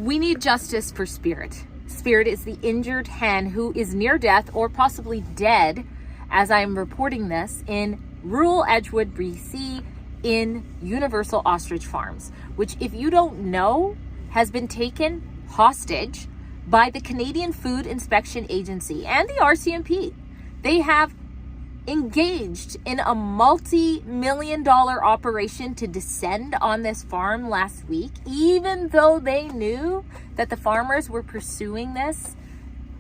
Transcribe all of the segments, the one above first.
We need justice for Spirit. Spirit is the injured hen who is near death or possibly dead, as I am reporting this, in rural Edgewood, BC, in Universal Ostrich Farms, which, if you don't know, has been taken hostage by the Canadian Food Inspection Agency and the RCMP. They have engaged in a multi-million-dollar operation to descend on this farm last week, even though they knew that the farmers were pursuing this,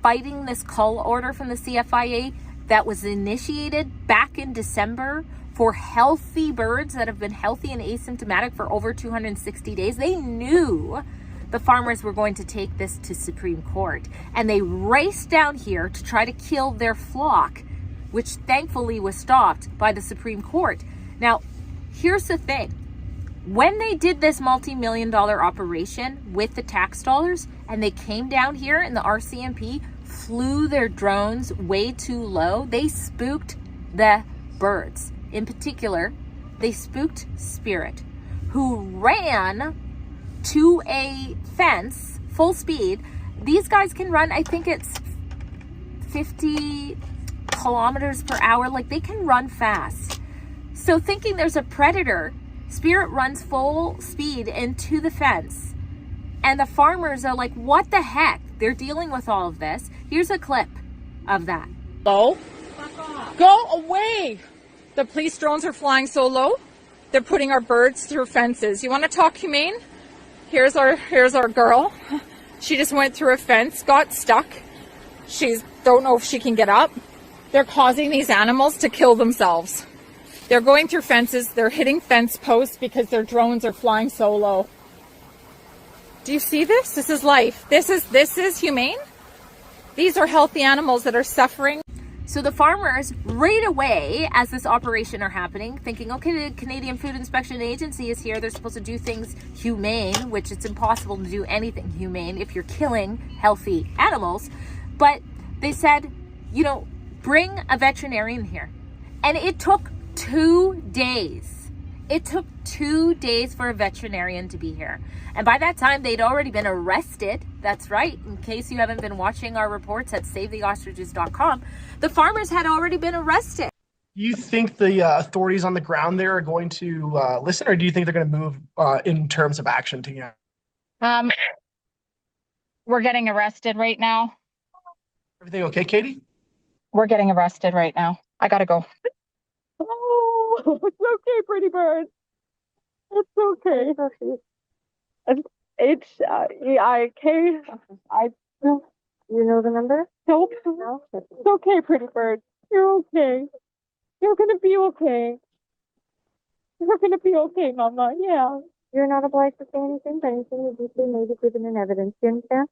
fighting this cull order from the CFIA that was initiated back in December for healthy birds that have been healthy and asymptomatic for over 260 days. They knew the farmers were going to take this to Supreme Court, and they raced down here to try to kill their flock, which thankfully was stopped by the Supreme Court. Now, here's the thing. When they did this multi-million-dollar operation with the tax dollars, and they came down here and the RCMP flew their drones way too low, they spooked the birds. In particular, they spooked Spirit, who ran to a fence full speed. These guys can run, I think it's 50 kilometers per hour. Like, they can run fast. So thinking there's a predator, Spirit runs full speed into the fence, and the farmers are like, what the heck? They're dealing with all of this. Here's a clip of that. Low. Go away. The police drones are flying so low. They're putting our birds through fences. You want to talk humane? Here's our girl. She just went through a fence, got stuck. Don't know if she can get up. They're causing these animals to kill themselves. They're going through fences. They're hitting fence posts because their drones are flying so low. Do you see this? This is life. This is humane. These are healthy animals that are suffering. So the farmers, right away, as this operation are happening, thinking, okay, the Canadian Food Inspection Agency is here. They're supposed to do things humane, which it's impossible to do anything humane if you're killing healthy animals. But they said, you know, bring a veterinarian here. And it took 2 days. It took 2 days for a veterinarian to be here. And by that time, they'd already been arrested. That's right. In case you haven't been watching our reports at SaveTheOstriches.com, the farmers had already been arrested. Do you think the authorities on the ground there are going to listen, or do you think they're going to move in terms of action together? We're getting arrested right now. Everything okay, Katie? We're getting arrested right now. I gotta go. Oh, it's okay, pretty bird. It's okay. It's EIK. You know the number? Nope. No. It's okay, pretty bird. You're okay. You're gonna be okay. You're gonna be okay, Mama. Yeah. You're not obliged to say anything, but anything you do may be given in evidence. You understand?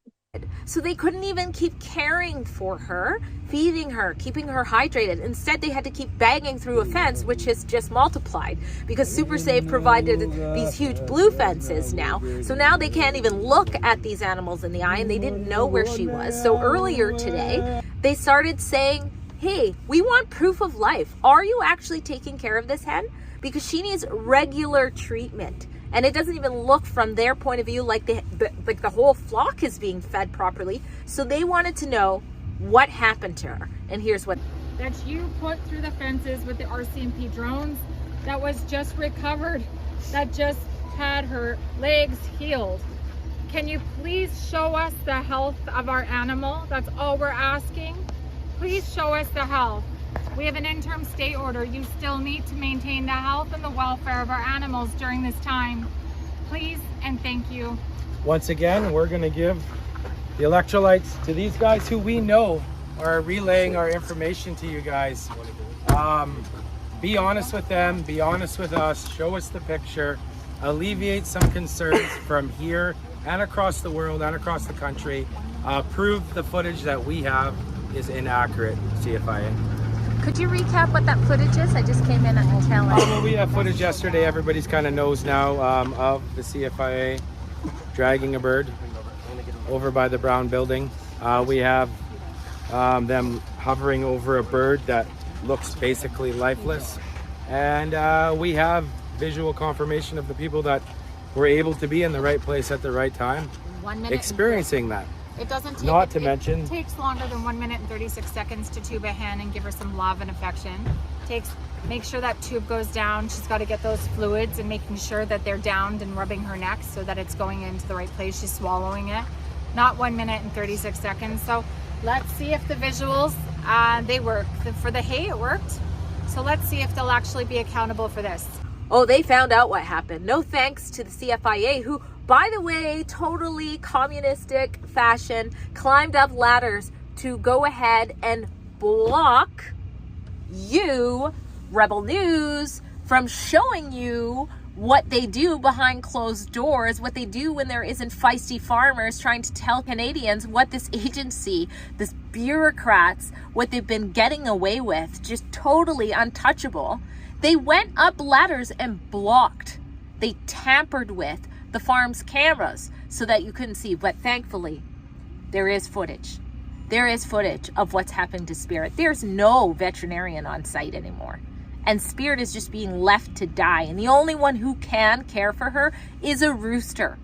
So they couldn't even keep caring for her, feeding her, keeping her hydrated. Instead, they had to keep bagging through a fence, which has just multiplied because Super Safe provided these huge blue fences now. So now they can't even look at these animals in the eye, and they didn't know where she was. So earlier today, they started saying, hey, we want proof of life. Are you actually taking care of this hen? Because she needs regular treatment. And it doesn't even look from their point of view like the whole flock is being fed properly. So they wanted to know what happened to her. And here's what. That you put through the fences with the RCMP drones that was just recovered, that just had her legs healed. Can you please show us the health of our animal? That's all we're asking. Please show us the health. We have an interim stay order. You still need to maintain the health and the welfare of our animals during this time. Please and thank you. Once again, we're going to give the electrolytes to these guys who we know are relaying our information to you guys. Be honest with them, be honest with us, show us the picture, alleviate some concerns from here and across the world and across the country. Prove the footage that we have is inaccurate, CFIA. Could you recap what that footage is? I just came in at the tail end. Well, we have footage yesterday. Everybody's kind of knows now of the CFIA dragging a bird over by the brown building. We have them hovering over a bird that looks basically lifeless. And we have visual confirmation of the people that were able to be in the right place at the right time. 1 minute. experiencing that. It doesn't take, Not to it mention, takes longer than 1 minute and 36 seconds to tube a hen and give her some love and affection. Make sure that tube goes down. She's got to get those fluids and making sure that they're downed and rubbing her neck so that it's going into the right place. She's swallowing it. Not 1 minute and 36 seconds. So let's see if the visuals, they work. For the hay, it worked. So let's see if they'll actually be accountable for this. Oh, they found out what happened. No thanks to the CFIA, who, by the way, totally communistic fashion, climbed up ladders to go ahead and block you, Rebel News, from showing you what they do behind closed doors, what they do when there isn't feisty farmers trying to tell Canadians what this agency, this bureaucrats, what they've been getting away with, just totally untouchable. They went up ladders and blocked. They tampered with the farm's cameras so that you couldn't see. But thankfully, there is footage. There is footage of what's happened to Spirit. There's no veterinarian on site anymore. And Spirit is just being left to die. And the only one who can care for her is a rooster.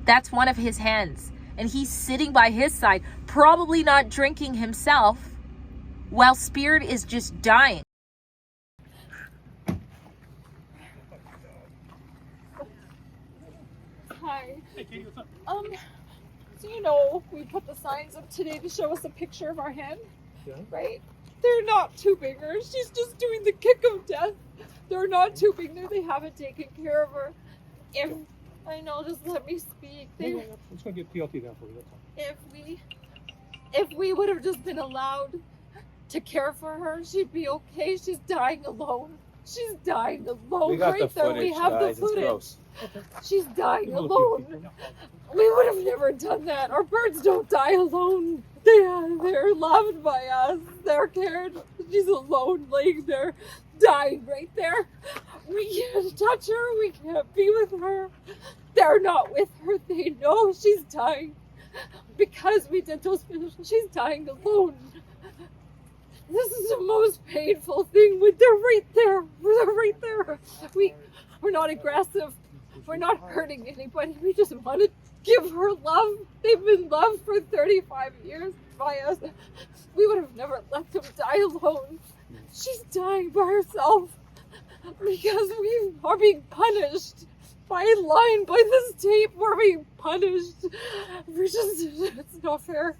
That's one of his hens. And he's sitting by his side, probably not drinking himself, while Spirit is just dying. Hi. So you know, we put the signs up today to show us a picture of our hen, right? They're not tubing her. She's just doing the kick of death. They're not tubing her. They haven't taken care of her. I know, just let me speak. I'm just gonna get PLT down for you. That's all. If we would have just been allowed to care for her, she'd be okay. She's dying alone. She's dying alone. we got right the there. footage, We have guys. the footage. It's gross. She's dying We'll alone. keep you. We would have never done that. Our birds don't die alone. They're loved by us. They're cared. She's alone, laying there, dying right there. We can't touch her. We can't be with her. They're not with her. They know she's dying because we did those videos. She's dying alone. This is the most painful thing. They're right there. They're right there. We're not aggressive. We're not hurting anybody. We just want to give her love. They've been loved for 35 years by us. We would have never let them die alone. She's dying by herself because we are being punished by line, by this tape. We're being punished. It's not fair.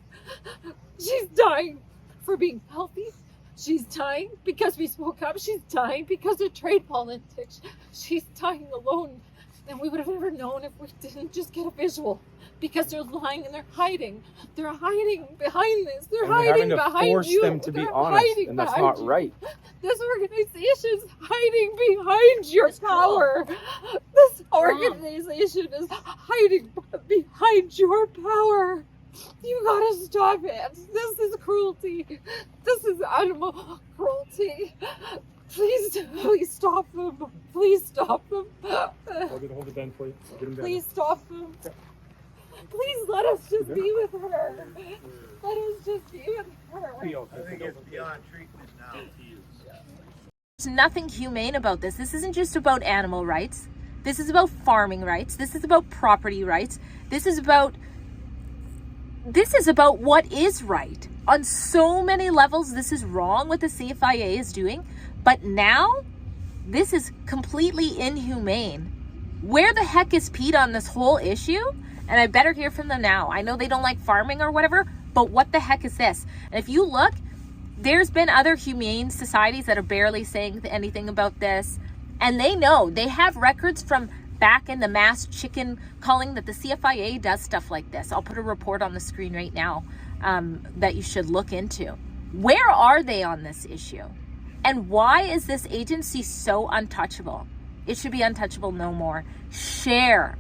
She's dying for being healthy. She's dying because we spoke up. She's dying because of trade politics. She's dying alone. And we would have never known if we didn't just get a visual, because they're lying and they're hiding. They're hiding behind this. They're And we're hiding having to behind force you. them to be They're honest, hiding and that's behind not you. right. This organization's hiding behind your power. This organization is hiding behind your power. You gotta stop it. This is cruelty. This is animal cruelty. Please stop them. Please stop them. I'll get a hold of Ben for you. I'll get him down. Please stop them. Please let us just be with her. Let us just be with her. PLT. I think it's beyond treatment now. There's nothing humane about this. This isn't just about animal rights. This is about farming rights. This is about property rights. This is about what is right. On so many levels, this is wrong what the CFIA is doing. But now, this is completely inhumane. Where the heck is Pete on this whole issue? And I better hear from them now. I know they don't like farming or whatever, but what the heck is this? And if you look, there's been other humane societies that are barely saying anything about this. And they know, they have records from back in the mass chicken culling that the CFIA does stuff like this. I'll put a report on the screen right now that you should look into. Where are they on this issue? And why is this agency so untouchable? It should be untouchable no more. Share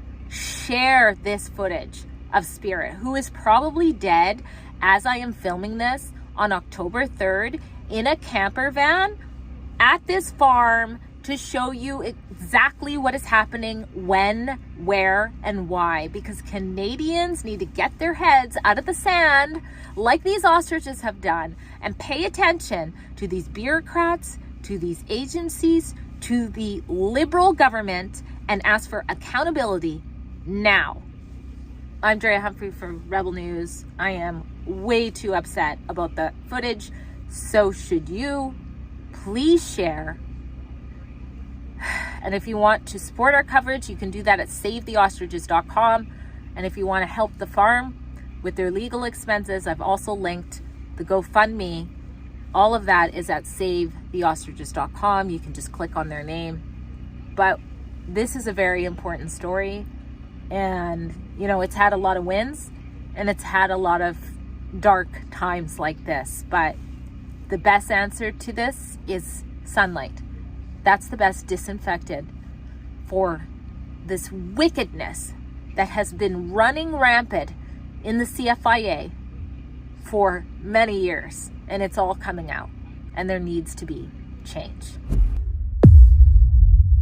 this footage of Spirit, who is probably dead as I am filming this on October 3rd in a camper van at this farm to show you exactly what is happening, when, where, and why. Because Canadians need to get their heads out of the sand like these ostriches have done and pay attention to these bureaucrats, to these agencies, to the Liberal government, and ask for accountability now. I'm Drea Humphrey from Rebel News. I am way too upset about the footage. So should you. Please share. And if you want to support our coverage, you can do that at savetheostriches.com. And if you want to help the farm with their legal expenses, I've also linked the GoFundMe. All of that is at savetheostriches.com. You can just click on their name. But this is a very important story. And, you know, it's had a lot of wins and it's had a lot of dark times like this. But the best answer to this is sunlight. That's the best disinfectant for this wickedness that has been running rampant in the CFIA for many years. And it's all coming out. And there needs to be change.